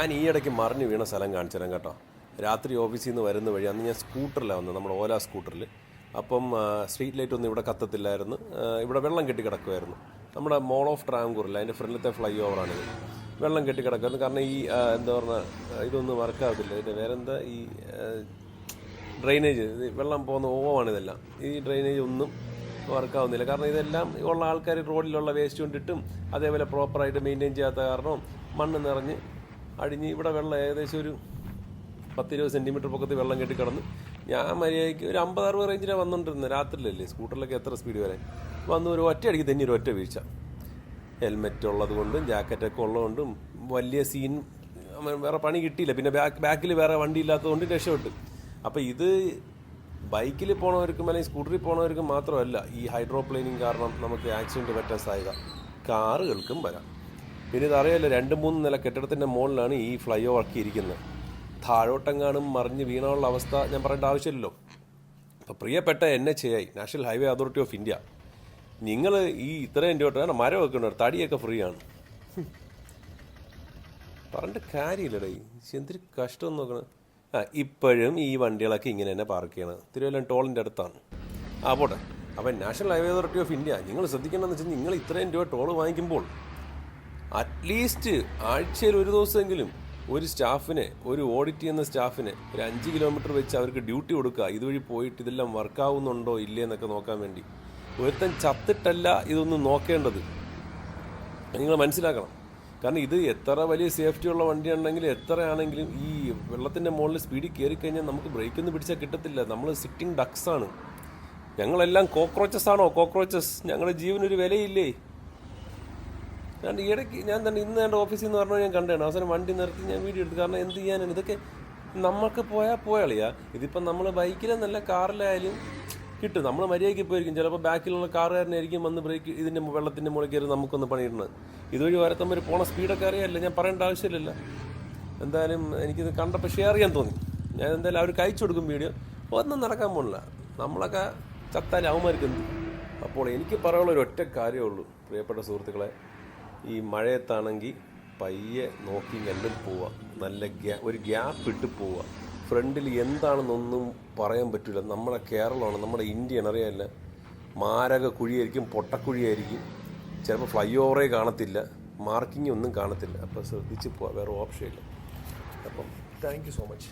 ഞാൻ ഈ ഇടയ്ക്ക് മറിഞ്ഞ് വീണ സ്ഥലം കാണിച്ചു തരാം കേട്ടോ. രാത്രി ഓഫീസിൽ നിന്ന് വരുന്ന വഴി അന്ന് ഞാൻ സ്കൂട്ടറിലാണ് വന്നത്, നമ്മുടെ ഓല സ്കൂട്ടറിൽ. അപ്പം സ്ട്രീറ്റ് ലൈറ്റ് ഒന്നും ഇവിടെ കത്തത്തില്ലായിരുന്നു, ഇവിടെ വെള്ളം കെട്ടി കിടക്കുമായിരുന്നു. നമ്മുടെ മോൾ ഓഫ് ട്രാങ്കൂറിൽ അതിൻ്റെ ഫ്രണ്ടിലത്തെ ഫ്ലൈ ഓവറാണിത്. വെള്ളം കെട്ടി കിടക്കുമായിരുന്നു. കാരണം ഈ എന്താ പറഞ്ഞാൽ ഇതൊന്നും വർക്കാകത്തില്ല. ഇതിൻ്റെ വേറെ എന്താ ഈ ഡ്രെയിനേജ്, വെള്ളം പോകുന്ന ഓവാണിതെല്ലാം. ഈ ഡ്രെയിനേജ് ഒന്നും വർക്കാവുന്നില്ല. കാരണം ഇതെല്ലാം ഉള്ള ആൾക്കാർ റോഡിലുള്ള വേസ്റ്റ് കൊണ്ടിട്ടും അതേപോലെ പ്രോപ്പറായിട്ട് മെയിൻറ്റെയിൻ ചെയ്യാത്ത കാരണം മണ്ണ് നിറഞ്ഞ് അടിഞ്ഞ് ഇവിടെ വെള്ളം ഏകദേശം ഒരു 10-20 സെൻറ്റിമീറ്റർ പൊക്കത്ത് വെള്ളം കെട്ടി കിടന്ന് ഞാൻ മര്യാദയ്ക്ക് ഒരു 50-60 റേഞ്ചിലാണ് വന്നുകൊണ്ടിരുന്നത്. രാത്രിയിലല്ലേ, സ്കൂട്ടറിലൊക്കെ എത്ര സ്പീഡ് വരെ വന്ന് ഒരു ഒറ്റയടിക്ക് തന്നെ ഒരു ഒറ്റ വീഴ്ച. ഹെൽമെറ്റ് ഉള്ളത് കൊണ്ടും ജാക്കറ്റൊക്കെ ഉള്ളതുകൊണ്ടും വലിയ സീൻ വേറെ പണി കിട്ടിയില്ല. പിന്നെ ബാക്കിൽ വേറെ വണ്ടി ഇല്ലാത്തതുകൊണ്ട് രക്ഷപ്പെട്ടു. അപ്പോൾ ഇത് ബൈക്കിൽ പോണവർക്കും അല്ലെങ്കിൽ സ്കൂട്ടറിൽ പോണവർക്കും മാത്രമല്ല ഈ ഹൈഡ്രോപ്ലെയിനിങ് കാരണം നമുക്ക് ആക്സിഡൻറ്റ് പറ്റാൻ സാധ്യത കാറുകൾക്കും വരാം. പിന്നെ ഇതറിയാമല്ലോ, 2-3 നില കെട്ടിടത്തിൻ്റെ മുകളിലാണ് ഈ ഫ്ലൈ ഓവർ ഇരിക്കുന്നത്. താഴോട്ടെങ്ങാനും മറിഞ്ഞ് വീണാനുള്ള അവസ്ഥ ഞാൻ പറയേണ്ട ആവശ്യമില്ലല്ലോ. അപ്പോൾ പ്രിയപ്പെട്ട NHAI, national highway authority of India, നിങ്ങൾ ഈ ഇത്രയും രൂപ മരം വെക്കണ്ട, തടിയൊക്കെ ഫ്രീ ആണ്. പറഞ്ഞിട്ട് കാര്യമില്ലടേ, എന്തൊരു കഷ്ടം നോക്കണം. ഇപ്പോഴും ഈ വണ്ടികളൊക്കെ ഇങ്ങനെ തന്നെ പാർക്ക് ചെയ്യണം. തിരുവല്ലം ടോളിൻ്റെ അടുത്താണ്. പോട്ടെ. അപ്പം national highway authority of India നിങ്ങൾ ശ്രദ്ധിക്കേണ്ടതെന്ന് വെച്ചാൽ, നിങ്ങൾ ഇത്രയും രൂപ ടോൾ വാങ്ങിക്കുമ്പോൾ അറ്റ്ലീസ്റ്റ് ആഴ്ചയിൽ ഒരു ദിവസമെങ്കിലും ഒരു സ്റ്റാഫിനെ, ഒരു ഓഡിറ്റ് ചെയ്യുന്ന സ്റ്റാഫിനെ ഒരു 5 കിലോമീറ്റർ വെച്ച് അവർക്ക് ഡ്യൂട്ടി കൊടുക്കുക. ഇതുവഴി പോയിട്ട് ഇതെല്ലാം വർക്കാവുന്നുണ്ടോ ഇല്ലേ എന്നൊക്കെ നോക്കാൻ വേണ്ടി. ഒരുത്തൻ ചത്തിട്ടല്ല ഇതൊന്നും നോക്കേണ്ടത്, നിങ്ങൾ മനസ്സിലാക്കണം. കാരണം ഇത് എത്ര വലിയ സേഫ്റ്റി ഉള്ള വണ്ടിയാണെങ്കിലും എത്രയാണെങ്കിലും ഈ വെള്ളത്തിൻ്റെ മുകളിൽ സ്പീഡിൽ കയറിക്കഴിഞ്ഞാൽ നമുക്ക് ബ്രേക്കൊന്നും പിടിച്ചാൽ കിട്ടത്തില്ല. നമ്മൾ സിറ്റിംഗ് ഡക്സാണ്. ഞങ്ങളെല്ലാം കോക്രോച്ചസ് ആണോ? കോക്രോച്ചസ്. ഞങ്ങളുടെ ജീവനൊരു വിലയില്ലേ? ഞാൻ ഈയിടയ്ക്ക് ഞാൻ തന്നെ ഇന്ന് എൻ്റെ ഓഫീസിൽ നിന്ന് പറഞ്ഞാൽ ഞാൻ കണ്ടാണ്. അവസാനം വണ്ടി നിർത്തി ഞാൻ വീഡിയോ എടുത്തു. കാരണം എന്ത് ചെയ്യാനാണ്, ഇതൊക്കെ നമുക്ക് പോയാളിയാ. ഇതിപ്പം നമ്മൾ ബൈക്കിലെന്നല്ല കാറിലായാലും കിട്ടും. നമ്മൾ മര്യാദയ്ക്ക് പോയിരിക്കും. ചിലപ്പോൾ ബാക്കിലുള്ള കാറുകാരനായിരിക്കും വന്ന് ബ്രേക്ക് ഇതിൻ്റെ വെള്ളത്തിൻ്റെ മുകളിൽ കയറി നമുക്കൊന്ന് പണിയിടുന്നത്. ഇതുവഴി വരത്തമ്മ പോണ സ്പീഡൊക്കെ അറിയാമല്ലോ, ഞാൻ പറയേണ്ട ആവശ്യമില്ലല്ലോ. എന്തായാലും എനിക്കിത് കണ്ടപ്പോൾ ഷെയർ ചെയ്യാൻ തോന്നി. ഞാൻ എന്തായാലും അവർക്ക് അയച്ചു കൊടുക്കും വീഡിയോ. ഒന്നും നടക്കാൻ പോണില്ല, നമ്മളൊക്കെ ചത്താലും അവന്മാർക്ക് എന്ത്. അപ്പോൾ എനിക്ക് പറയാനുള്ള ഒരു ഒറ്റ കാര്യമേ ഉള്ളൂ, പ്രിയപ്പെട്ട സുഹൃത്തുക്കളെ, ഈ മഴയത്താണെങ്കിൽ പയ്യെ നോക്കി കണ്ടും പോവുക. നല്ല ഒരു ഗ്യാപ്പ് ഇട്ട് പോവുക. ഫ്രണ്ടിൽ എന്താണെന്നൊന്നും പറയാൻ പറ്റില്ല. നമ്മുടെ കേരളമാണ്, നമ്മുടെ ഇന്ത്യയാണ്, അറിയാമല്ല. മാരക കുഴിയായിരിക്കും, പൊട്ടക്കുഴിയായിരിക്കും. ചിലപ്പോൾ ഫ്ലൈ ഓവറേ കാണത്തില്ല, മാർക്കിംഗ് ഒന്നും കാണത്തില്ല. അപ്പോൾ ശ്രദ്ധിച്ച് പോവാം, വേറെ ഓപ്ഷൻ ഇല്ല. അപ്പം താങ്ക് യു സോ മച്ച്.